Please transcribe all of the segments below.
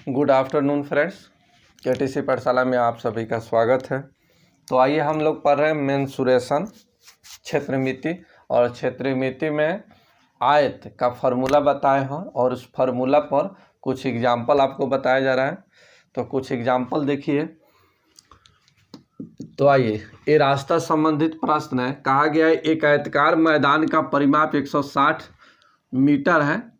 Good afternoon friends, KTC पाठशाला में आप सभी का स्वागत है। तो आइए हम लोग पढ़ रहे हैं मेंसुरेशन क्षेत्रमिति, और क्षेत्रमिति में आयत का फार्मूला बताए हैं और उस फार्मूला पर कुछ एग्जाम्पल आपको बताया जा रहा है। तो कुछ एग्जाम्पल देखिए। तो आइए, ये रास्ता संबंधित प्रश्न है। कहा गया है एक आयताकार मैदान का परिमाप 160 मीटर है,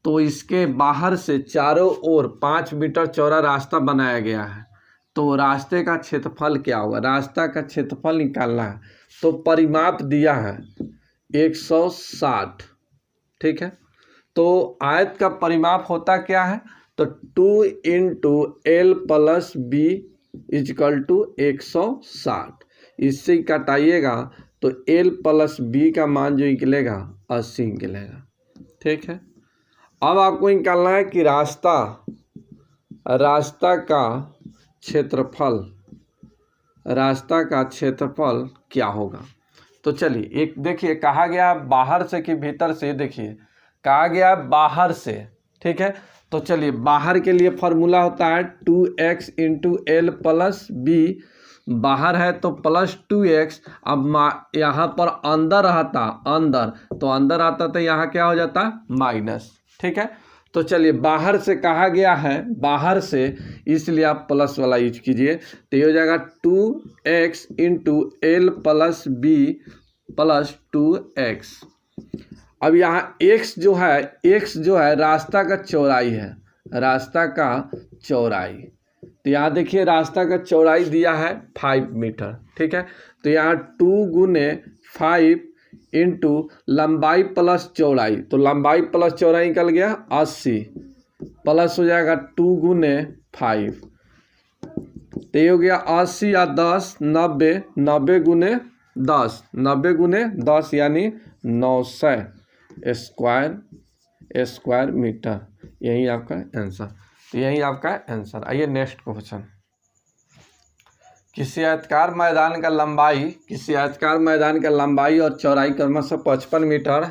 तो इसके बाहर से चारों ओर 5 मीटर चौड़ा रास्ता बनाया गया है। तो रास्ते का क्षेत्रफल क्या होगा? रास्ता का क्षेत्रफल निकालना है। तो परिमाप दिया है 160, ठीक है। तो आयत का परिमाप होता क्या है? तो 2 × L + B = 160। इससे काटाइएगा तो L + B का मान जो निकलेगा 80 निकलेगा, ठीक है। अब आपको निकालना है कि रास्ता का क्षेत्रफल क्या होगा। तो चलिए, एक देखिए, कहा गया बाहर से कि भीतर से। देखिए, कहा गया बाहर से, ठीक है। तो चलिए, बाहर के लिए फार्मूला होता है 2x × L + B। बाहर है तो +2x। अब यहाँ पर अंदर रहता, तो अंदर आता तो यहाँ क्या हो जाता? माइनस, ठीक है। तो चलिए, बाहर से कहा गया है, बाहर से, इसलिए आप प्लस वाला यूज कीजिए। तो ये हो जाएगा 2x × L + B + 2x। अब यहाँ x जो है रास्ता का चौड़ाई है, रास्ता का चौड़ाई। तो यहाँ देखिए, रास्ता का चौड़ाई दिया है 5 मीटर, ठीक है। तो यहाँ 2 × 5 × लंबाई प्लस चौड़ाई। तो लंबाई प्लस चौड़ाई निकल गया 80, प्लस हो जाएगा 2 × 5। तो ये हो गया 80 या 10 90, 90 × 10, 90 × 10 यानी 900 स्क्वायर मीटर। यही आपका आंसर। तो यही आपका आंसर। आइए नेक्स्ट क्वेश्चन। किसी आयताकार मैदान का लंबाई और चौड़ाई क्रमशः 55 मीटर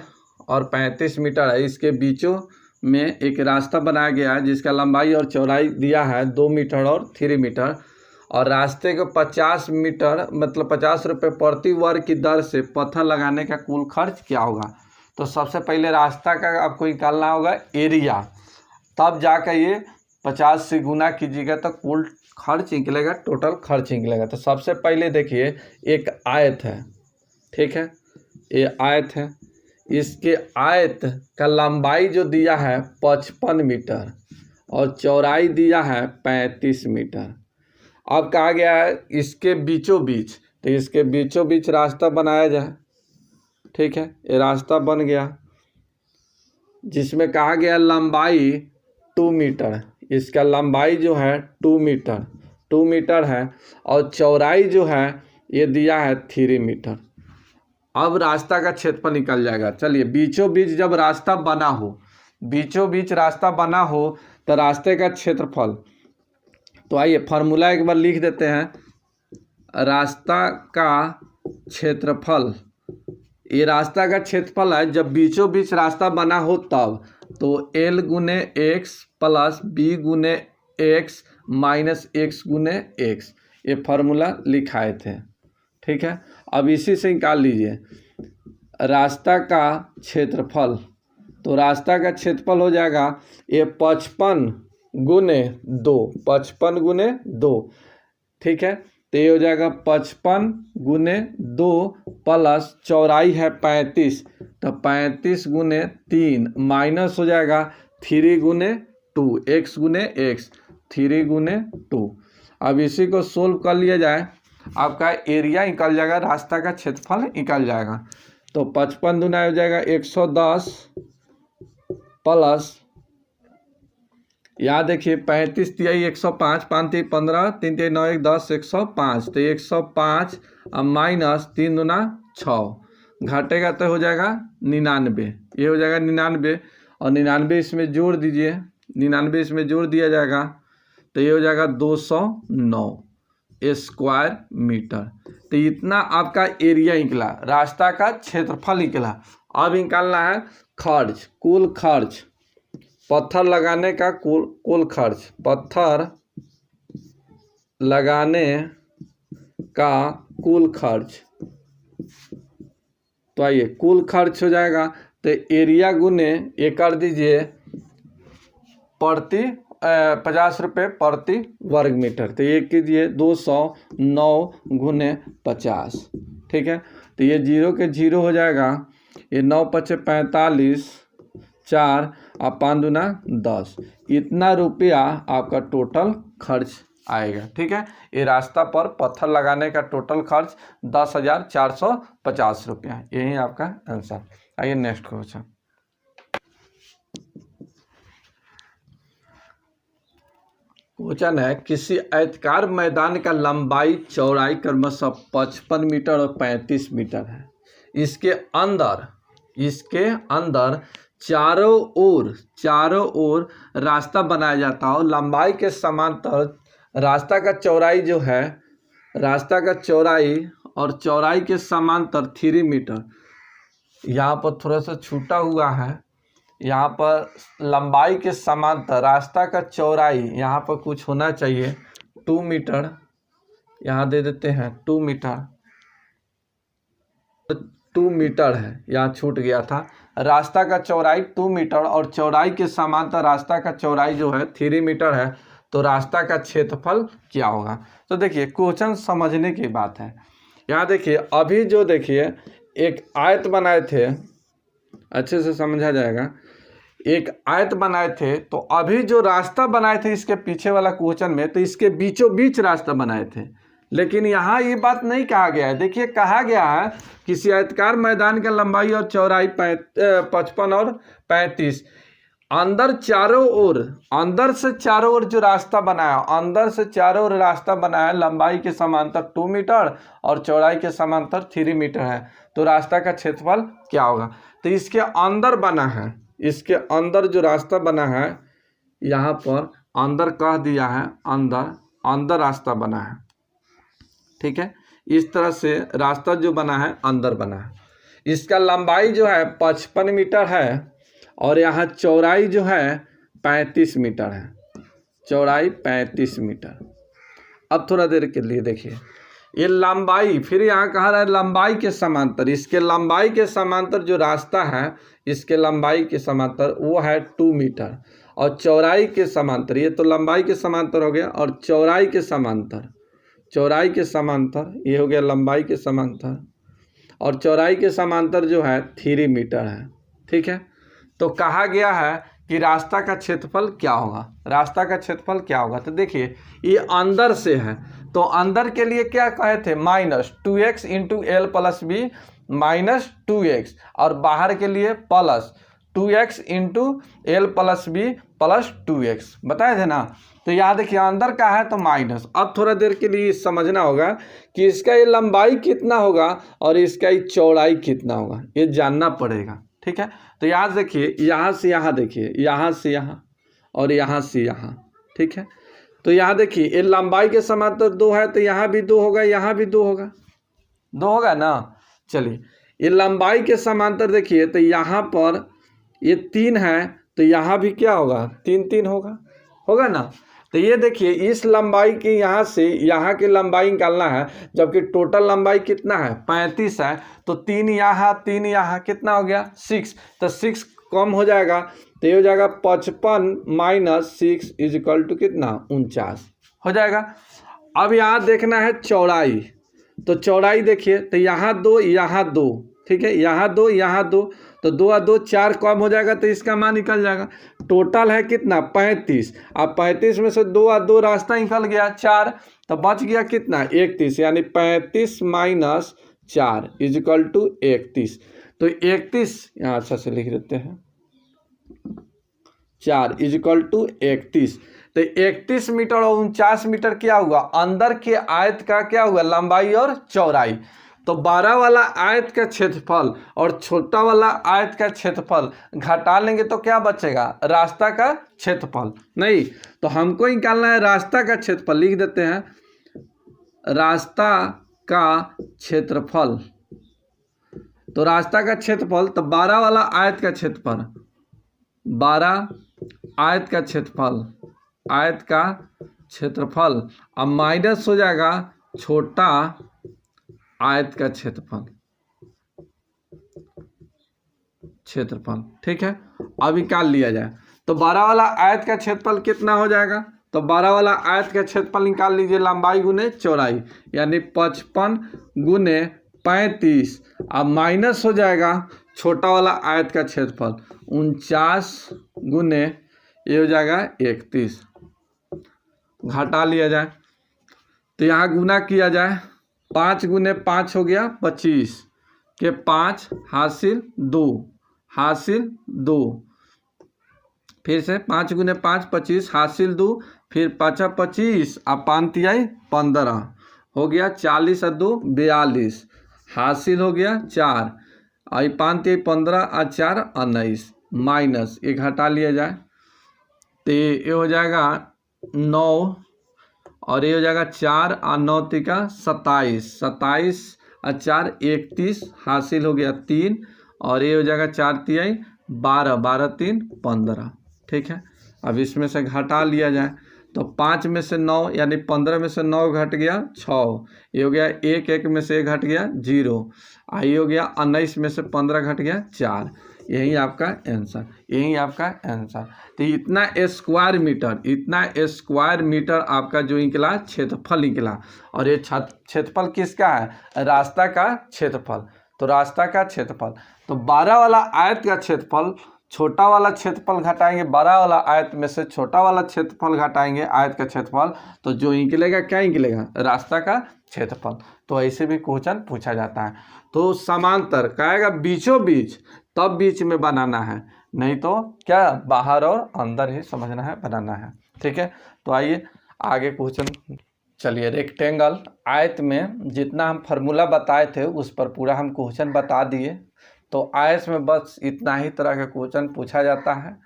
और 35 मीटर है। इसके बीचों में एक रास्ता बनाया गया है जिसका लंबाई और चौड़ाई दिया है 2 मीटर और 3 मीटर, और रास्ते को 50 मीटर मतलब 50 रुपये प्रति वर्ग की दर से पत्थर लगाने का कुल खर्च क्या होगा? तो सबसे पहले रास्ता का आपको निकालना होगा एरिया, तब जाकर ये 50 से गुना कीजिएगा तो कुल खर्च निकलेगा, टोटल खर्च निकलेगा। तो सबसे पहले देखिए, एक आयत है, ठीक है। ये आयत है, इसके आयत का लंबाई जो दिया है 55 मीटर और चौड़ाई दिया है 35 मीटर। अब कहा गया है इसके बीचों बीच, तो इसके बीचों बीच रास्ता बनाया जाए, ठीक है। ये रास्ता बन गया जिसमें कहा गया लंबाई 2 मीटर। इसका लंबाई जो है 2 मीटर है और चौड़ाई जो है ये दिया है 3 मीटर। अब रास्ता का क्षेत्रफल निकल जाएगा। चलिए, बीचों बीच जब रास्ता बना हो तो रास्ते का क्षेत्रफल। तो आइए फार्मूला एक बार लिख देते हैं। रास्ता का क्षेत्रफल, ये रास्ता का क्षेत्रफल है जब बीचों बीच रास्ता बना हो तब। तो L × x + B × x - x × x, ये फार्मूला लिखाए थे, ठीक है। अब इसी से निकाल लीजिए रास्ता का क्षेत्रफल। तो रास्ता का क्षेत्रफल हो जाएगा ये 55 × 2, ठीक है। तो ये हो जाएगा 55 × 2 प्लस चौड़ाई है 35, तो 35 × 3 माइनस हो जाएगा 3 × 2, x × x, 3 × 2। अब इसी को सोल्व कर लिया जाए, आपका एरिया निकल जाएगा, रास्ता का क्षेत्रफल निकल जाएगा। तो 55 दूना हो जाएगा 110 प्लस, यहाँ देखिए 35 × 3 105, 5 × 3 15, 3 × 9 1 10, 105। तो 105 अब माइनस 3 दूना 6, घटेगा तो हो जाएगा 99। ये हो जाएगा 99 और 99 इसमें जोड़ दीजिए, 99 इसमें जोड़ दिया जाएगा तो ये हो जाएगा 209 स्क्वायर मीटर। तो इतना आपका एरिया निकला, रास्ता का क्षेत्रफल निकला। अब निकालना है खर्च, कुल खर्च। पत्थर लगाने का कुल खर्च, पत्थर लगाने का कुल खर्च। तो आइए कुल खर्च हो जाएगा तो एरिया गुने ये कर दीजिए प्रति 50 रुपये प्रति वर्ग मीटर। तो ये कीजिए 209 गुने 50, ठीक है। तो ये 0 के 0 हो जाएगा, ये 9 पचे 45, 4 और 5 दूना 10। इतना रुपया आपका टोटल खर्च आएगा, ठीक है। ये रास्ता पर पत्थर लगाने का टोटल खर्च 10,450 रुपया, यही आपका आंसर। आइए नेक्स्ट क्वेश्चन। क्वेश्चन है किसी आयताकार मैदान का लंबाई चौड़ाई क्रमशः 55 मीटर और 35 मीटर है। इसके अंदर चारों ओर रास्ता बनाया जाता हो। लंबाई के समांतर रास्ता का चौड़ाई जो है, रास्ता का चौड़ाई और चौड़ाई के समांतर 3 मीटर। यहाँ पर थोड़ा सा छूटा हुआ है, यहाँ पर लंबाई के समांतर रास्ता का चौड़ाई यहाँ पर कुछ होना चाहिए 2 मीटर, यहाँ दे देते हैं 2 मीटर, 2 मीटर है, यहाँ छूट गया था। रास्ता का चौड़ाई 2 मीटर और चौड़ाई के समांतर रास्ता का चौड़ाई जो है 3 मीटर है। तो रास्ता का क्षेत्रफल क्या होगा। तो देखिए क्वेश्चन समझने की बात है। यहाँ देखिए अभी जो देखिए एक आयत बनाए थे, अच्छे से समझा जाएगा। एक आयत बनाए थे तो अभी जो रास्ता बनाए थे इसके पीछे वाला क्वेश्चन में, तो इसके बीचों बीच रास्ता बनाए थे। लेकिन यहाँ ये बात नहीं कहा गया है। देखिए कहा गया है किसी आयताकार मैदान का लंबाई और चौड़ाई 55 और 35, अंदर से चारों ओर जो रास्ता बनाया, अंदर से चारों ओर रास्ता बनाया, लंबाई के समांतर 2 मीटर और चौड़ाई के समांतर 3 मीटर है। तो रास्ता का क्षेत्रफल क्या होगा। तो इसके अंदर बना है, इसके अंदर जो रास्ता बना है, यहाँ पर अंदर कह दिया है, अंदर रास्ता बना है, ठीक है। इस तरह से रास्ता जो बना है अंदर बना है। इसका लंबाई जो है 55 मीटर है और यहाँ चौड़ाई जो है 35 मीटर है, चौड़ाई 35 मीटर। अब थोड़ा देर के लिए देखिए ये लंबाई, फिर यहाँ कहा रहा है लंबाई के समांतर, इसके लंबाई के समांतर जो रास्ता है, इसके लंबाई के समांतर वो है 2 मीटर और चौड़ाई के समांतर, ये तो लंबाई के समांतर हो गया और चौड़ाई के समांतर ये हो गया लंबाई के समांतर और चौड़ाई के समांतर जो है 3 मीटर है, ठीक है। तो कहा गया है कि रास्ता का क्षेत्रफल क्या होगा, रास्ता का क्षेत्रफल क्या होगा। तो देखिए ये अंदर से है, तो अंदर के लिए क्या कहे थे, -2x into L plus B -2x, और बाहर के लिए plus 2x into L plus B plus 2x बताए थे ना। तो यहाँ देखिए अंदर का है तो माइनस। अब थोड़ा देर के लिए समझना होगा कि इसका ये लंबाई कितना होगा और इसका ये चौड़ाई कितना होगा, ये जानना पड़ेगा, ठीक है। तो यहाँ देखिए, यहाँ से यहाँ देखिए, यहाँ से यहाँ और यहाँ से यहाँ, ठीक है। तो यहाँ देखिए ये लंबाई के समांतर 2 है तो यहाँ भी 2 होगा, यहाँ भी 2 होगा ना। चलिए ये लंबाई के समांतर देखिए, तो यहाँ पर ये 3 है तो यहाँ भी क्या होगा, 3 होगा ना। तो ये देखिए इस लंबाई की यहाँ से यहाँ की लंबाई निकालना है, जबकि टोटल लंबाई कितना है 35 है। तो 3 यहाँ कितना हो गया 6, तो 6 कम हो जाएगा तो ये हो जाएगा 55 - 6 = कितना 49 हो जाएगा। अब यहाँ देखना है चौड़ाई, तो चौड़ाई देखिए तो यहाँ 2 ठीक है, यहाँ 2 तो 2 और 2 4 कम हो जाएगा तो इसका मान निकल जाएगा। टोटल है कितना 35, अब 35 में से 2 और 2 रास्ता निकल गया 4, तो बच गया कितना 31, यानी 35 - 4 = 31। तो 31 यहाँ अच्छा से लिख देते हैं, 4 = 31। तो 31 मीटर और 49 मीटर क्या हुआ, अंदर के आयत का क्या हुआ लंबाई और चौड़ाई। तो 12 वाला आयत का क्षेत्रफल और छोटा वाला आयत का क्षेत्रफल घटा लेंगे तो क्या बचेगा, रास्ता का क्षेत्रफल। नहीं तो हमको निकालना है रास्ता का क्षेत्रफल, लिख देते हैं रास्ता का क्षेत्रफल। तो रास्ता का क्षेत्रफल तो 12 वाला आयत का क्षेत्रफल, 12 आयत का क्षेत्रफल, आयत का क्षेत्रफल, अब माइनस हो जाएगा छोटा आयत का क्षेत्रफल, क्षेत्रफल। ठीक है, अब निकाल लिया जाए तो 12 वाला आयत का क्षेत्रफल कितना हो जाएगा, तो 12 वाला आयत का क्षेत्रफल निकाल लीजिए, लंबाई गुने चौड़ाई, यानी 55 गुने 35। अब माइनस हो जाएगा छोटा वाला आयत का क्षेत्रफल 49 गुने, ये हो जाएगा 31, घटा लिया जाए तो यहाँ गुना किया जाए, 5 गुने 5 हो गया 25 के 5 हासिल 2, हासिल 2, फिर से 5 गुने 5 25 हासिल 2, फिर 5 25 अब 5 तिहाई 15 हो गया, 40 और 2 42 हासिल हो गया 4, आई 5 तिहाई 15 और 4 19, माइनस ये घटा लिया जाए तो ये हो जाएगा 9 और ये हो जाएगा 4 और 9 तिका 27, 27 और 4 31 हासिल हो गया 3, और ये हो जाएगा 4 तिहाई 12, 12 3 15। ठीक है, अब इसमें से घटा लिया जाए तो 5 में से 9 यानी 15 में से 9 घट गया 6, ये हो गया 1, 1 में से 1 घट गया 0, आई हो गया 19 में से 15 घट गया 4, यही आपका आंसर, यही आपका आंसर। तो इतना स्क्वायर मीटर, इतना स्क्वायर मीटर आपका जो निकला क्षेत्रफल निकला, और ये क्षेत्रफल किसका है, रास्ता का क्षेत्रफल। तो रास्ता का क्षेत्रफल, तो 12 वाला आयत का क्षेत्रफल, छोटा वाला क्षेत्रफल घटाएंगे 12 वाला आयत में से छोटा वाला क्षेत्रफल घटाएंगे आयत का क्षेत्रफल, तो जो निकलेगा क्या निकलेगा, रास्ता का क्षेत्रफल। तो ऐसे भी क्वेश्चन पूछा जाता है। तो समांतर कहेगा बीचों बीच, तब बीच में बनाना है, नहीं तो क्या बाहर और अंदर ही समझना है, बनाना है। ठीक है, तो आइए आगे क्वेश्चन चलिए। रेक्टेंगल, आयत में जितना हम फार्मूला बताए थे उस पर पूरा हम क्वेश्चन बता दिए। तो आयत में बस इतना ही तरह का क्वेश्चन पूछा जाता है,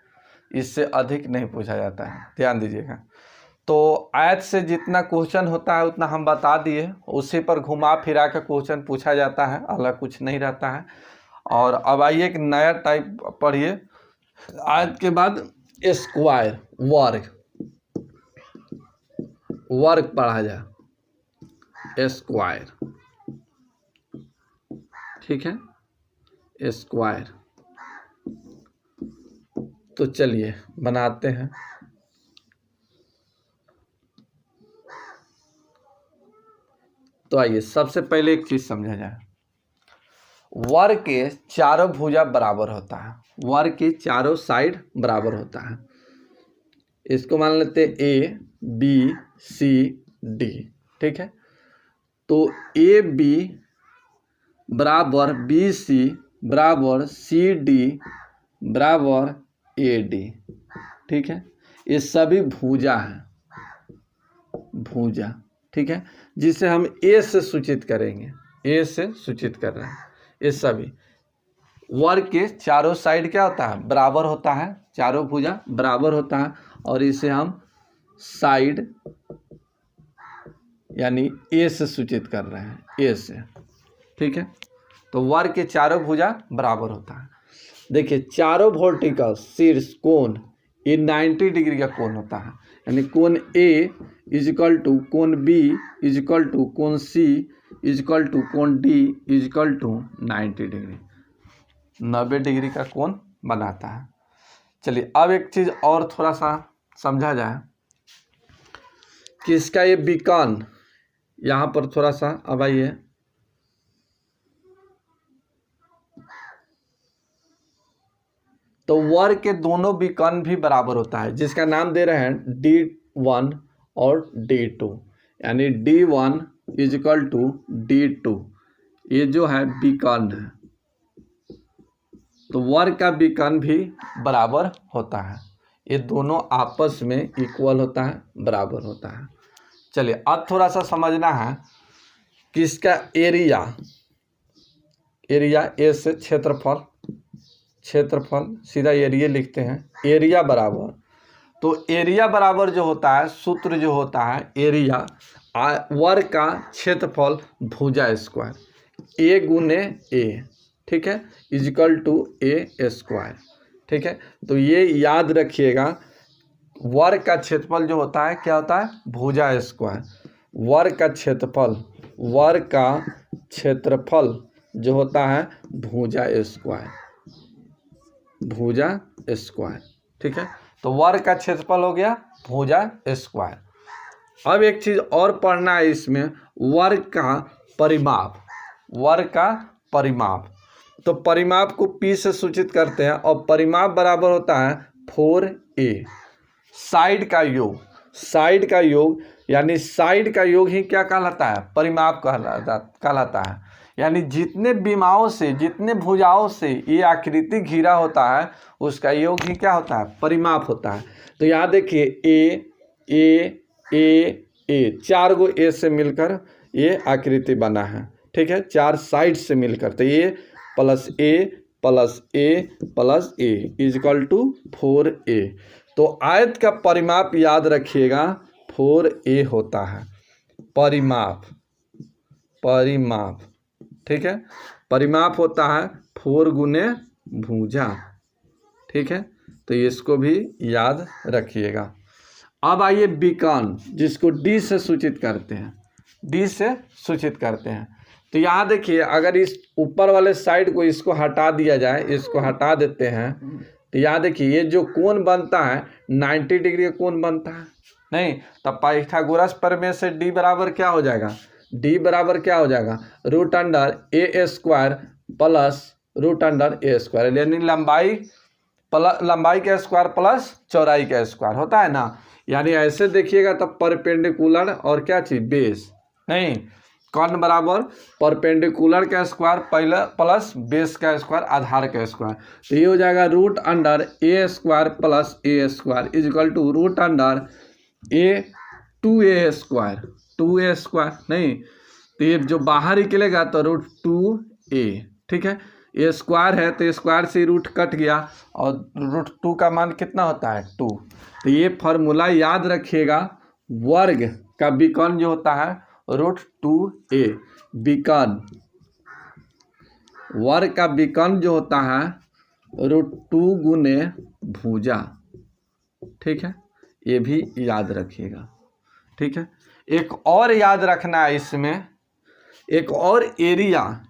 इससे अधिक नहीं पूछा जाता है, ध्यान दीजिएगा। तो आयत से जितना क्वेश्चन होता है उतना हम बता दिए, उसी पर घुमा फिरा कर क्वेश्चन पूछा जाता है, अलग कुछ नहीं रहता है। और अब आइए एक नया टाइप पढ़िए, आयत के बाद स्क्वायर, वर्ग, वर्ग पढ़ा जाए, स्क्वायर। ठीक है, स्क्वायर। तो चलिए बनाते हैं। तो आइए सबसे पहले एक चीज समझा जाए, वर्ग के चारों भुजा बराबर होता है, वर्ग के चारों साइड बराबर होता है। इसको मान लेते हैं ए बी सी डी। ठीक है, तो ए बी बराबर बी सी बराबर सी डी बराबर ए डी। ठीक है, ये सभी भुजा हैं, भुजा। ठीक है, जिसे हम ए से सूचित करेंगे, ए से सूचित कर रहे हैं। ये सभी वर्ग के चारों साइड क्या होता है, बराबर होता है, चारों भुजा बराबर होता है, और इसे हम साइड यानी ए से सूचित कर रहे हैं, ए से। ठीक है, तो वर्ग के चारों भुजा बराबर होता है। देखिए चारों वर्टिकल शीर्ष कोण, ये 90 डिग्री का कोण होता है, यानी कोण ए इजिकल टू कोण बी इजिकल टू कोण सी इजिकल टू कोण D equal to 90 degree, 90 degree का कोण बनाता है। चलिए अब एक चीज़ और थोड़ा सा समझा जाए कि इसका ये बीकन, यहाँ पर थोड़ा सा अब आइए, तो वर्ग के दोनों बीकन भी बराबर होता है, जिसका नाम दे रहे हैं D1 और D2, यानी D1 इजिकल टू D2, ये जो है बीकन है। तो वर्ग का बीकन भी बराबर होता है, ये दोनों आपस में इक्वल होता है, बराबर होता है। चलिए अब थोड़ा सा समझना है कि इसका एरिया, एरिया ए से क्षेत्रफल, क्षेत्रफल सीधा एरिया लिखते हैं, एरिया बराबर, तो एरिया बराबर जो होता है, सूत्र जो होता है एरिया वर्ग का क्षेत्रफल भुजा स्क्वायर, ए गुने ए। ठीक है, इजिकल टू ए स्क्वायर। ठीक है, तो ये याद रखिएगा, वर्ग का क्षेत्रफल जो होता है क्या होता है, भुजा स्क्वायर। वर्ग का क्षेत्रफल, वर्ग का क्षेत्रफल जो होता है भुजा स्क्वायर, भुजा स्क्वायर। ठीक है, तो वर्ग का क्षेत्रफल हो गया भुजा स्क्वायर। अब एक चीज और पढ़ना है इसमें, वर्ग का परिमाप, वर्ग का परिमाप। तो परिमाप को P से सूचित करते हैं और परिमाप बराबर होता है 4a, साइड का योग, साइड का योग यानी साइड का योग ही क्या कहलाता है, परिमाप कहलाता है। यानी जितने विमाओं से, जितने भुजाओं से ये आकृति घिरा होता है उसका योग ही क्या होता है, परिमाप होता है। तो यहाँ देखिए ए 4 गो ए से मिलकर ये आकृति बना है। ठीक है, 4 साइड से मिलकर, तो ये plus A plus A plus A equal to 4a। तो आयत का परिमाप याद रखिएगा 4a होता है, परिमाप, परिमाप। ठीक है, परिमाप होता है 4 गुने भुजा। ठीक है, तो इसको भी याद रखिएगा। अब आइए विकर्ण, जिसको D से सूचित करते हैं, D से सूचित करते हैं। तो यहाँ देखिए, अगर इस ऊपर वाले साइड को इसको हटा दिया जाए, इसको हटा देते हैं, तो यहाँ देखिए ये जो कोण बनता है 90 डिग्री का कोण बनता है, नहीं, तब पाइथागोरस प्रमेय से D बराबर क्या हो जाएगा, D बराबर क्या हो जाएगा, root under A square plus root under A square, यानी लंबाई का स्क्वायर प्लस चौड़ाई का स्क्वायर होता है ना। यानी ऐसे देखिएगा तब परपेंडिकुलर और क्या चीज, बेस, नहीं, कर्ण बराबर परपेंडिकुलर का स्क्वायर पहले प्लस बेस का स्क्वायर, आधार का स्क्वायर। तो ये हो जाएगा root under A square plus A square equal to root under A 2a square, 2a square, नहीं, तो ये जो बाहर निकलेगा तो रूट 2a। ठीक है, ये स्क्वायर है तो स्क्वायर से रूट कट गया और रूट 2 का मान कितना होता है 2। तो ये फॉर्मूला याद रखिएगा, वर्ग का विकर्ण जो होता है रूट 2a, विकर्ण, वर्ग का विकर्ण जो होता है रूट 2 गुने भुजा। ठीक है, ये भी याद रखिएगा। ठीक है, एक और याद रखना है इसमें, एक और एरिया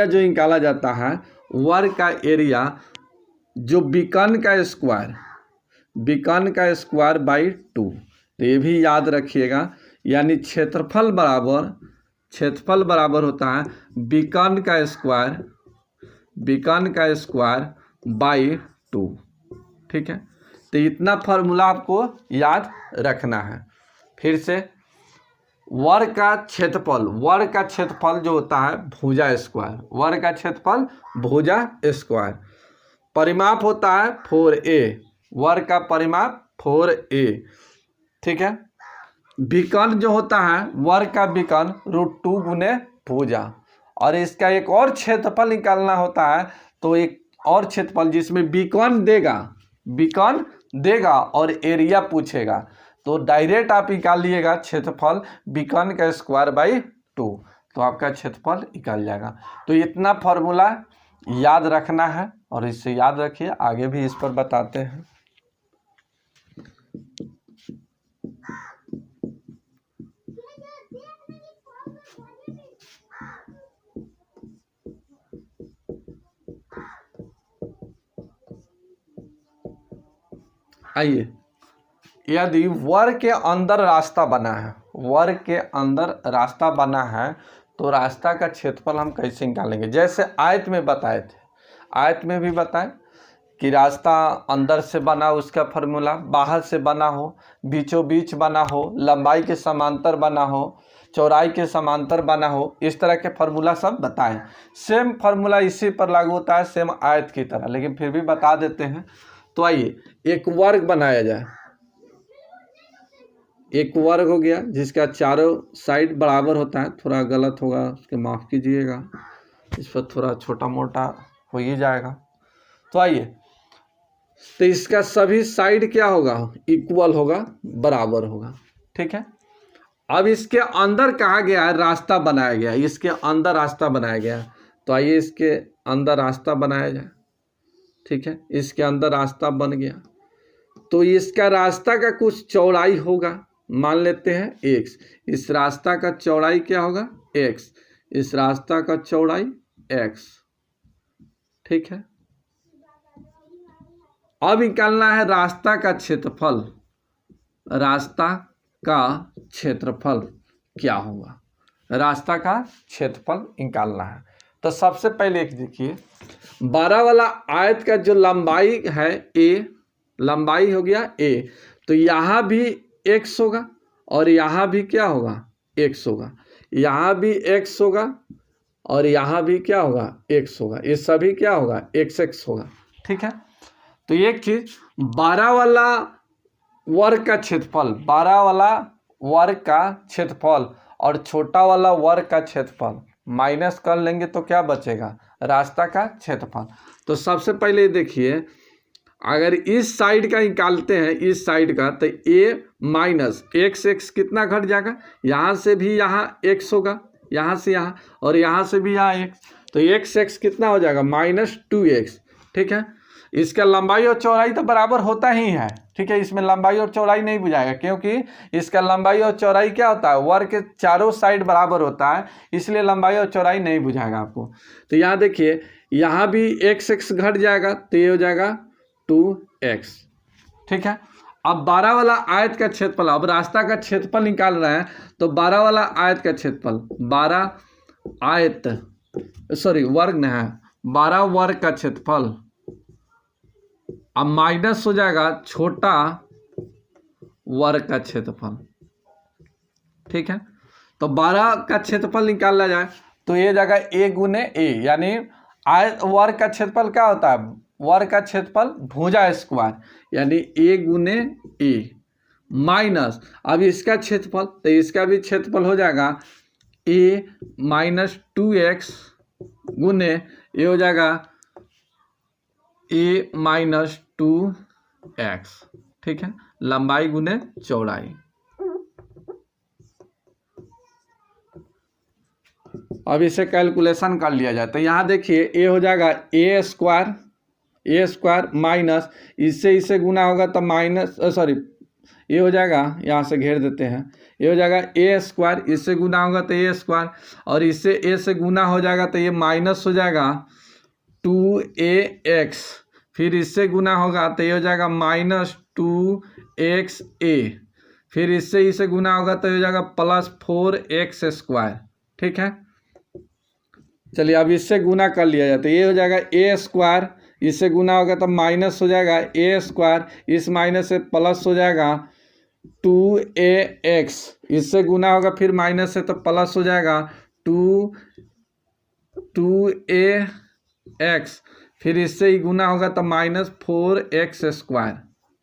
जो निकाला जाता है, वर्ग का एरिया जो विकर्ण का स्क्वायर, विकर्ण का स्क्वायर बाई 2। तो ये भी याद रखिएगा, यानी क्षेत्रफल बराबर होता है विकर्ण का स्क्वायर बाई 2। ठीक है, तो इतना फार्मूला आपको याद रखना है। फिर से, वर्ग का क्षेत्रफल जो होता है भुजा स्क्वायर, वर्ग का क्षेत्रफल भुजा स्क्वायर, परिमाप होता है 4a, वर्ग का परिमाप 4a। ठीक है, विकर्ण जो होता है, वर्ग का विकर्ण रूट 2 गुने भुजा, और इसका एक और क्षेत्रफल निकालना होता है, तो एक और क्षेत्रफल जिसमें विकर्ण देगा और एरिया पूछेगा, तो डायरेक्ट आप निकाल लिएगा क्षेत्रफल विकर्ण का स्क्वायर बाई 2, तो आपका क्षेत्रफल निकल जाएगा। तो इतना फॉर्मूला याद रखना है और इससे याद रखिए, आगे भी इस पर बताते हैं। आइए, यदि वर्ग के अंदर रास्ता बना है, वर्ग के अंदर रास्ता बना है, तो रास्ता का क्षेत्रफल हम कैसे निकालेंगे, जैसे आयत में बताए थे, आयत में भी बताएं कि रास्ता अंदर से बना उसका फार्मूला, बाहर से बना हो, बीचों बीच बना हो, लंबाई के समांतर बना हो, चौड़ाई के समांतर बना हो, इस तरह के फार्मूला सब बताएं। सेम फार्मूला इसी पर लागू होता है, सेम आयत की तरह, लेकिन फिर भी बता देते हैं। तो आइए, एक वर्ग बनाया जाए, एक वर्ग हो गया जिसका चारों साइड बराबर होता है, थोड़ा गलत होगा उसके माफ़ कीजिएगा, इस पर थोड़ा छोटा मोटा हो ही जाएगा। तो आइए, तो इसका सभी साइड क्या होगा, इक्वल होगा, बराबर होगा। ठीक है, अब इसके अंदर कहा गया है रास्ता बनाया गया, इसके अंदर रास्ता बनाया गया, तो आइए इसके अंदर रास्ता बनाया जाए। ठीक है, इसके अंदर रास्ता बन गया। तो इसका रास्ता का कुछ चौड़ाई होगा, मान लेते हैं x। इस रास्ता का चौड़ाई क्या होगा? x। इस रास्ता का चौड़ाई x, ठीक है। अब निकालना है रास्ता का क्षेत्रफल। रास्ता का क्षेत्रफल क्या होगा? रास्ता का क्षेत्रफल निकालना है। तो सबसे पहले एक देखिए, 12 वाला आयत का जो लंबाई है a, लंबाई हो गया a, तो यहाँ भी x होगा और यहाँ भी क्या होगा? x होगा। यहाँ भी x होगा और यहाँ भी क्या होगा? x होगा। ये सभी क्या होगा? x होगा, ठीक है। तो एक चीज, 12 वाला वर्ग का क्षेत्रफल, 12 वाला वर्ग का क्षेत्रफल और छोटा वाला वर्ग का क्षेत्रफल माइनस कर लेंगे तो क्या बचेगा? रास्ता का क्षेत्रफल। तो सबसे पहले देखिए, अगर इस साइड का निकालते हैं, इस साइड का, तो a माइनस x कितना घट जाएगा? यहाँ से भी यहाँ x होगा, यहाँ से यहाँ, और यहाँ से भी यहाँ x, तो x कितना हो जाएगा? -2x, ठीक है। इसका लंबाई और चौड़ाई तो बराबर होता ही है, ठीक है। इसमें लंबाई और चौड़ाई नहीं बुझाएगा, क्योंकि इसका लंबाई और चौड़ाई क्या होता है? वर्ग के चारों साइड बराबर होता है, इसलिए लंबाई और चौड़ाई नहीं बुझाएगा आपको। तो यहाँ देखिए, यहाँ भी x घट जाएगा, तो ये हो जाएगा 2x, ठीक है। अब 12 वाला आयत का क्षेत्रफल, अब रास्ता का क्षेत्रफल निकाल रहे हैं, तो 12 वाला आयत का क्षेत्रफल, 12 आयत, सॉरी वर्ग नहीं है, 12 वर्ग का क्षेत्रफल, अब माइनस हो जाएगा छोटा वर्ग का क्षेत्रफल, ठीक है। तो 12 का क्षेत्रफल निकाला जाए तो ये जगह a गुने a, यानी आयत वर्ग का क्षेत्रफल क्या होता है? वर्ग का क्षेत्रफल भुजा स्क्वायर, यानी a गुने a माइनस, अब इसका क्षेत्रफल, तो इसका भी क्षेत्रफल हो जाएगा a माइनस 2x गुने ये हो जाएगा a माइनस 2x, ठीक है। लंबाई गुने चौड़ाई। अब इसे कैलकुलेशन कर लिया जाए, तो यहाँ देखिए a हो जाएगा a स्क्वायर माइनस, इससे इसे गुना होगा तो माइनस, सॉरी ये हो जाएगा, यहाँ से घेर देते हैं, ये हो जाएगा a स्क्वायर, इससे गुना होगा तो a स्क्वायर, और इससे a से गुना हो जाएगा तो ये माइनस हो जाएगा 2ax, फिर इससे गुना होगा तो ये हो जाएगा -2xa, फिर इससे इसे गुना होगा तो ये हो जाएगा +4x स्क्वायर, ठीक है। चलिए अब इससे गुना कर लिया जाए, तो ये हो जाएगा a स्क्वायर, इससे गुना होगा तो माइनस हो जाएगा a स्क्वायर, इस माइनस से प्लस हो जाएगा 2ax, इससे गुना होगा फिर माइनस से तो प्लस हो जाएगा 2ax, फिर इससे ही गुना होगा तो -4x स्क्वायर,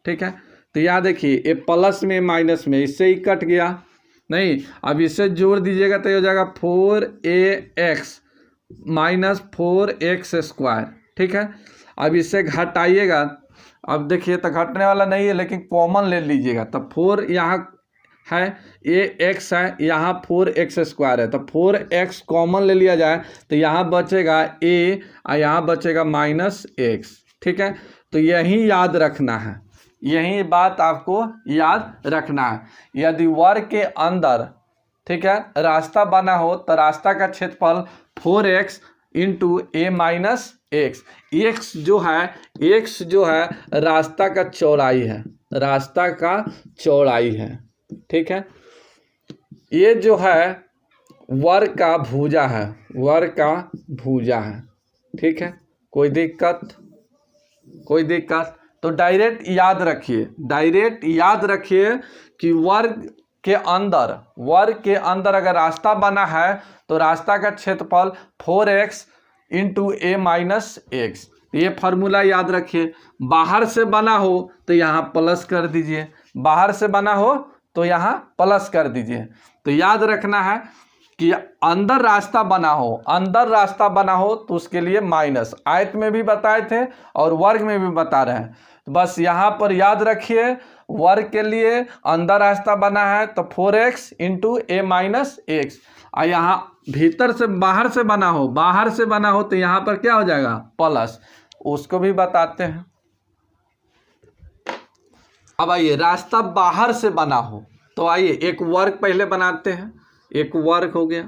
ठीक है। तो यहाँ देखिए, ये प्लस में माइनस में, इससे ही कट गया नहीं, अब इससे जोड़ दीजिएगा तो ये हो जाएगा 4ax माइनस 4x स्क्वायर, ठीक है। अब इससे घटाइएगा, अब देखिए तो घटने वाला नहीं है, लेकिन कॉमन ले लीजिएगा, तो 4 यहाँ है, ये x है, यहाँ 4x स्क्वायर है, तो 4x कॉमन ले लिया जाए तो यहाँ बचेगा a और यहाँ बचेगा -x, ठीक है। तो यही याद रखना है, यही बात आपको याद रखना है। यदि वर्ग के अंदर, ठीक है, रास्ता बना हो तो रास्ता का क्षेत्रफल 4x into a minus x, x जो है रास्ता का चौड़ाई है, रास्ता का चौड़ाई है, ठीक है। ये जो है वर्ग का भुजा है, वर्ग का भुजा है, ठीक है। कोई दिक्कत? तो डायरेक्ट याद रखिए कि वर्ग के अंदर अगर रास्ता बना है तो रास्ता का क्षेत्रफल 4x into a minus x, ये फार्मूला याद रखिए। बाहर से बना हो तो यहाँ प्लस कर दीजिए, बाहर से बना हो तो यहाँ प्लस कर दीजिए। तो याद रखना है कि अंदर रास्ता बना हो तो उसके लिए माइनस, आयत में भी बताए थे और वर्ग में भी बता रहे हैं। तो बस यहाँ पर याद रखिए, वर्ग के लिए अंदर रास्ता बना है तो 4x into a minus x, और यहाँ भीतर से बाहर से बना हो तो यहाँ पर क्या हो जाएगा? प्लस। उसको भी बताते हैं। अब आइए रास्ता बाहर से बना हो, तो आइए एक वर्ग पहले बनाते हैं। एक वर्ग हो गया।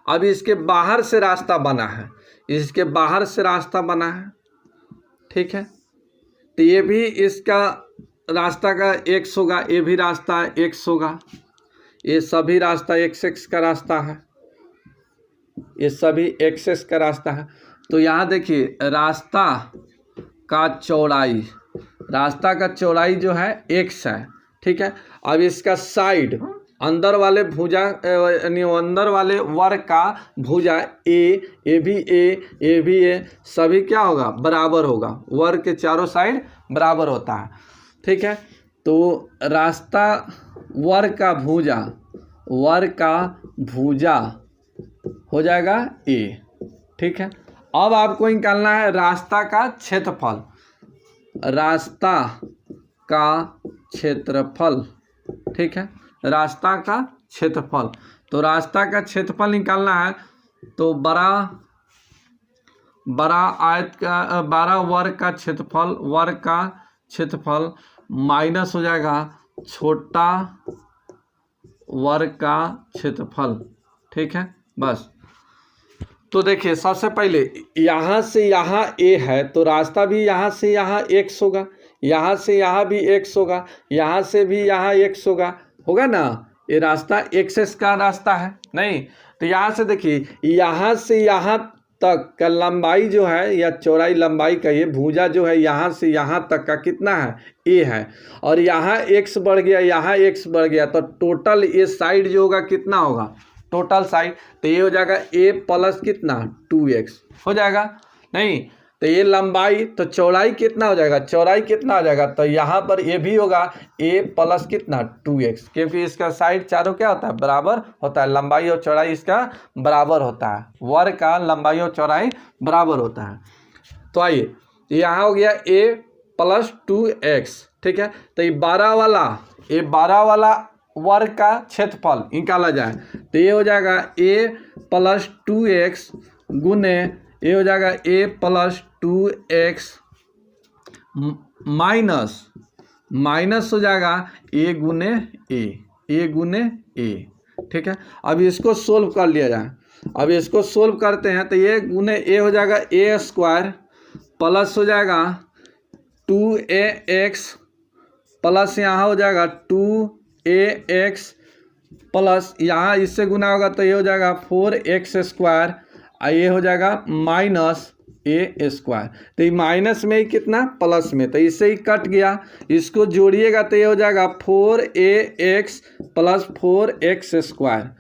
अब इसके बाहर से रास्ता बना है, इसके बाहर से रास्ता बना है, ठीक है। तो ये भी इसका रास्ता का x होगा, ये भी रास्ता x होगा, ये सभी रास्ता x का रास्ता है, ये सभी x का रास्ता है। तो यहाँ देखिए रास्ता का चौड़ाई, रास्ता का चौड़ाई जो है x है, ठीक है। अब इसका साइड अंदर वाले भुजा यानी अंदर वाले वर्ग का भुजा ए भी ए भी ए, सभी क्या होगा, बराबर होगा। वर्ग के चारों साइड बराबर होता है, ठीक है। तो रास्ता वर्ग का भुजा हो जाएगा ए, ठीक है। अब आपको निकालना है रास्ता का क्षेत्रफल, रास्ता का क्षेत्रफल, ठीक है, रास्ता का क्षेत्रफल। तो रास्ता का क्षेत्रफल निकालना है, तो बड़ा आयत का 12 वर्ग का क्षेत्रफल माइनस हो जाएगा छोटा वर्ग का क्षेत्रफल, ठीक है। बस तो देखिए सबसे पहले यहाँ से यहाँ a है, तो रास्ता भी यहाँ से यहाँ x होगा, यहाँ से यहाँ भी x होगा, यहाँ से भी यहाँ x होगा ना। ये रास्ता एक्सेस का रास्ता है नहीं। तो यहाँ से देखिए यहाँ से यहाँ तक का लंबाई जो है या चौड़ाई लंबाई का, ये भुजा जो है यहाँ से यहाँ तक का कितना है, a है। और यहाँ x बढ़ गया, यहाँ x बढ़ गया, तो टोटल ये साइड जो होगा कितना होगा, टोटल साइड। तो ये हो जाएगा a प्लस कितना 2x हो जाएगा नहीं। तो ये लंबाई, तो चौड़ाई कितना हो जाएगा, चौड़ाई कितना हो जाएगा, तो यहाँ पर ये भी होगा a प्लस कितना 2x, क्योंकि इसका साइड चारों क्या होता है, बराबर होता है। लंबाई और चौड़ाई इसका बराबर होता है, वर्ग का लंबाई और चौड़ाई बराबर होता है। तो आइए यहाँ हो गया a प्लस 2x, ठीक है। तो ये 12 वाला वर्ग का क्षेत्रफल निकाला जाए, तो ये हो जाएगा a प्लस 2x गुने, ये हो जाएगा a प्लस 2x माइनस हो जाएगा a गुने a, ठीक है। अब इसको सोल्व कर लिया जाए। अब इसको सोल्व करते हैं, तो ये गुने a हो जाएगा a स्क्वायर प्लस हो जाएगा 2ax प्लस यहाँ हो जाएगा 2ax प्लस यहाँ इससे गुना होगा, तो ये हो जाएगा 4x स्क्वायर, ये हो जाएगा माइनस a स्क्वायर। तो ये माइनस में ही कितना, प्लस में, तो इससे ही कट गया। इसको जोड़िएगा तो ये हो जाएगा 4ax प्लस 4x स्क्वायर।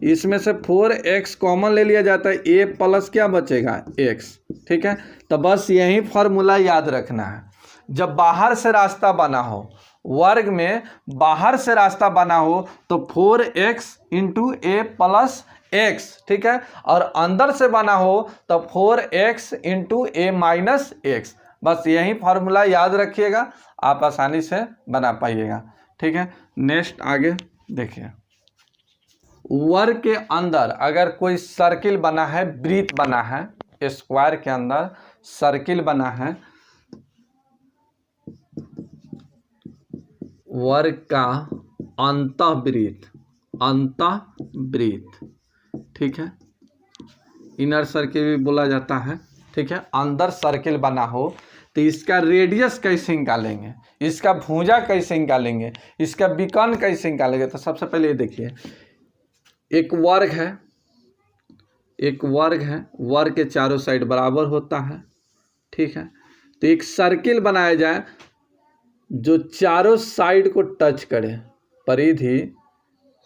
इसमें से 4x कॉमन ले लिया जाता है, a प्लस क्या बचेगा x, ठीक है। तो बस यही फार्मूला याद रखना है। जब बाहर से रास्ता बना हो, वर्ग में बाहर से रास्ता बना हो, तो 4x into a plus x, ठीक है। और अंदर से बना हो तो 4x into a minus x। बस यही फार्मूला याद रखिएगा, आप आसानी से बना पाइएगा, ठीक है। नेक्स्ट आगे देखिए, वर्ग के अंदर अगर कोई सर्किल बना है, वृत्त बना है, स्क्वायर के अंदर सर्किल बना है, वर्ग का अंतःवृत्त, ठीक है, इनर सर्किल भी बोला जाता है, ठीक है। अंदर सर्किल बना हो तो इसका रेडियस कैसे निकालेंगे, इसका भुजा कैसे निकालेंगे, इसका विकर्ण कैसे निकालेंगे। तो सबसे पहले ये देखिए, एक वर्ग है, वर्ग के चारों साइड बराबर होता है, ठीक है। तो एक सर्किल बनाया जाए जो चारों साइड को टच करे, परिधि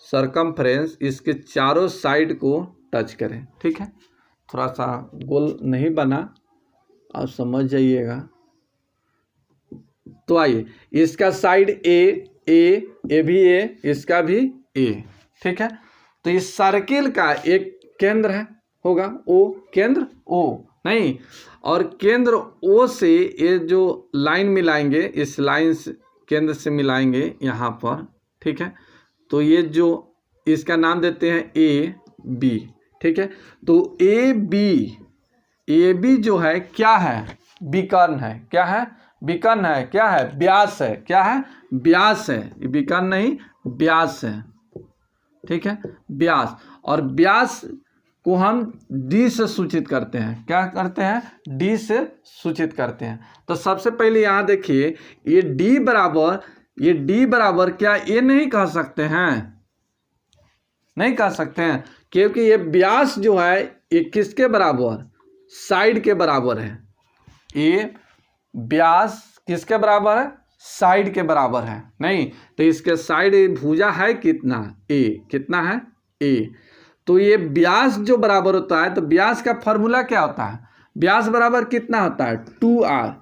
सरकमफ्रेंस इसके चारों साइड को टच करें, ठीक है। थोड़ा सा गोल नहीं बना, आप समझ जाइएगा। तो आइए, इसका साइड ए भी ए, इसका भी ए, ठीक है। तो इस सर्किल का एक केंद्र है, होगा ओ, केंद्र ओ नहीं, और केंद्र ओ से ये जो लाइन मिलाएंगे, इस लाइन से केंद्र से मिलाएंगे यहाँ पर, ठीक है। तो ये जो इसका नाम देते हैं ए बी, ठीक है। तो ए बी जो है क्या है, विकर्ण है। क्या है? विकर्ण है। क्या है? व्यास है। क्या है? व्यास है। विकर्ण नहीं, व्यास है। ठीक है, व्यास। और व्यास को हम डी से सूचित करते हैं। क्या करते हैं? डी से सूचित करते हैं। तो सबसे पहले यहाँ देखिए, ये डी बराबर क्या ए नहीं कह सकते हैं? नहीं कह सकते हैं, क्योंकि ये व्यास जो है ये किसके बराबर? साइड के बराबर है। ये व्यास किसके बराबर है? साइड के बराबर है। नहीं तो इसके साइड भुजा है कितना? ए। कितना है? ए। तो ये व्यास जो बराबर होता है, तो व्यास का फॉर्मूला क्या होता है? व्यास बराबर कितना होता है? 2r।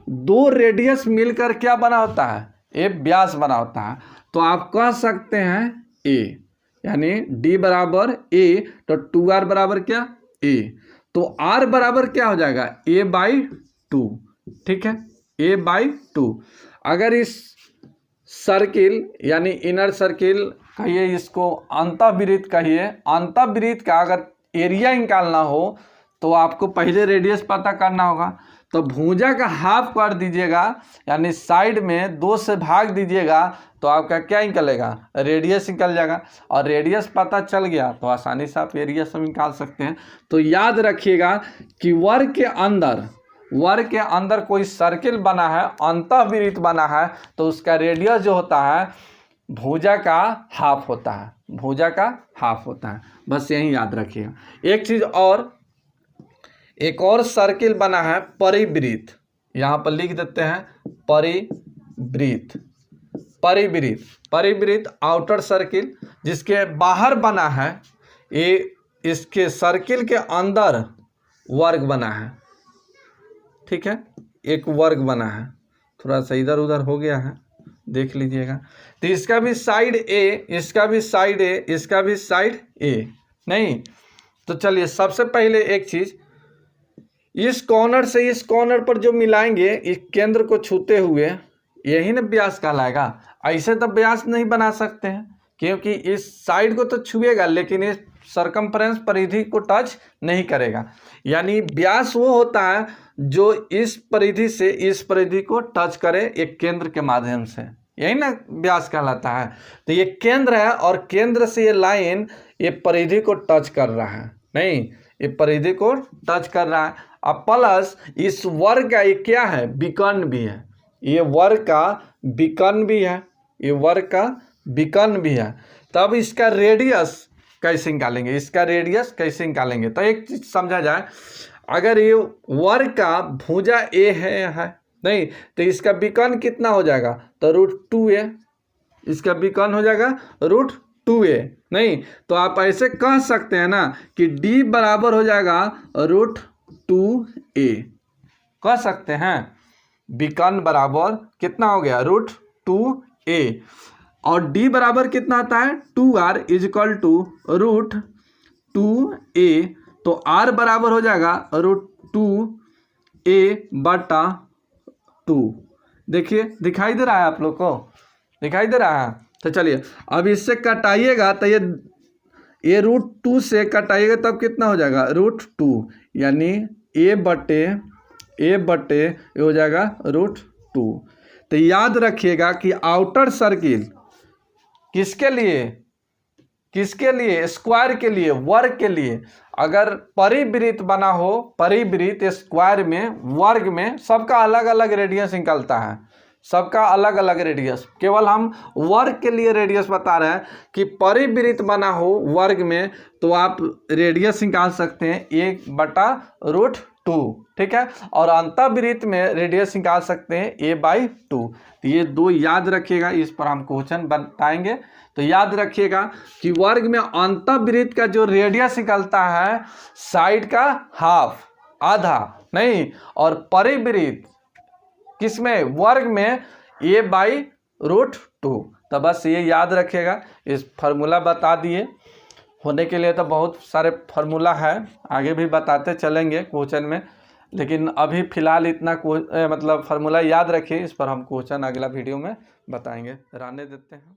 दो रेडियस मिलकर क्या बना होता है? ए व्यास बना होता है। तो आप कह सकते हैं ए, यानी d बराबर ए, तो 2r बराबर क्या? ए। तो r बराबर क्या हो जाएगा? a/2। ठीक है, a/2। अगर इस सर्किल यानी इनर सर्किल कहिए, इसको अंतःवृत्त कहिए, अंतःवृत्त का अगर एरिया निकालना हो तो आपको पहले रेडियस पता करना होगा। तो भुजा का हाफ कर दीजिएगा, यानी साइड में 2 से भाग दीजिएगा, तो आपका क्या निकलेगा? रेडियस निकल जाएगा। और रेडियस पता चल गया तो आसानी से आप एरिया सब निकाल सकते हैं। तो याद रखिएगा कि वर्ग के अंदर कोई सर्किल बना है, अंतःवृत्त बना है, तो उसका रेडियस जो होता है भुजा का हाफ होता है। भुजा का हाफ होता है। बस यही याद रखिएगा। एक चीज और, एक और सर्किल बना है परिवृत्त, यहाँ पर लिख देते हैं परिवृत्त आउटर सर्किल जिसके बाहर बना है, ये इसके सर्किल के अंदर वर्ग बना है। ठीक है, एक वर्ग बना है, थोड़ा सा इधर उधर हो गया है, देख लीजिएगा। तो इसका भी साइड ए, इसका भी साइड ए, इसका भी साइड ए। नहीं तो चलिए सबसे पहले एक चीज, इस कॉर्नर से इस कॉर्नर पर जो मिलाएंगे इस केंद्र को छूते हुए, यही ना व्यास कहलाएगा। ऐसे तो व्यास नहीं बना सकते हैं, क्योंकि इस साइड को तो छुएगा लेकिन इस सरकमफ्रेंस परिधि को टच नहीं करेगा। यानी व्यास वो होता है जो इस परिधि से इस परिधि को टच करे एक केंद्र के माध्यम से, यही ना व्यास कहलाता है। तो ये केंद्र है और केंद्र से ये लाइन ये परिधि को टच कर रहा है। नहीं, ये परिधि को टच कर रहा है। अब प्लस इस वर्ग का ये क्या है? विकर्ण भी है। ये वर्ग का विकर्ण भी है, ये वर्ग का विकर्ण भी है। तब इसका रेडियस कैसे निकालेंगे? इसका रेडियस कैसे निकालेंगे? तो एक चीज समझा जाए, अगर ये वर्ग का भुजा ए है नहीं, तो इसका विकर्ण कितना हो जाएगा? तो √2a। इसका विकर्ण हो जाएगा √2a। नहीं तो आप ऐसे कह सकते हैं ना कि d बराबर हो जाएगा √2a। कह सकते हैं विकर्ण बराबर कितना हो गया? √2a। और d बराबर कितना आता है? 2r = √2a। तो r बराबर हो जाएगा √2a/2। देखिए दिखाई दे रहा है आप लोग को? दिखाई दे रहा है? तो चलिए अब इससे कटाइएगा, तो ये √2 से कटाइएगा तब कितना हो जाएगा? √2, यानी a बटे ये हो जाएगा √2। तो याद रखिएगा कि आउटर सर्किल किसके लिए? स्क्वायर के लिए, वर्ग के लिए। अगर परिवृत्त बना हो, परिवृत्त स्क्वायर में, वर्ग में सबका अलग अलग रेडियस निकलता है, सबका अलग अलग रेडियस। केवल हम वर्ग के लिए रेडियस बता रहे हैं कि परिवृत्त बना हो वर्ग में, तो आप रेडियस निकाल सकते हैं 1/√2। ठीक है, और अंतःवृत्त में रेडियस निकाल सकते हैं a/2। तो ये दो याद रखिएगा, इस पर हम क्वेश्चन बताएंगे। तो याद रखिएगा कि वर्ग में अंतःवृत्त का जो रेडियस निकलता है साइड का हाफ, आधा। नहीं, और परिवृत्त किसमें? वर्ग में a/√2। तो बस ये याद रखिएगा। इस फार्मूला बता दिए होने के लिए तो बहुत सारे फार्मूला है, आगे भी बताते चलेंगे क्वेश्चन में, लेकिन अभी फ़िलहाल इतना मतलब फार्मूला याद रखिए। इस पर हम क्वेश्चन अगला वीडियो में बताएंगे। रहने देते हैं।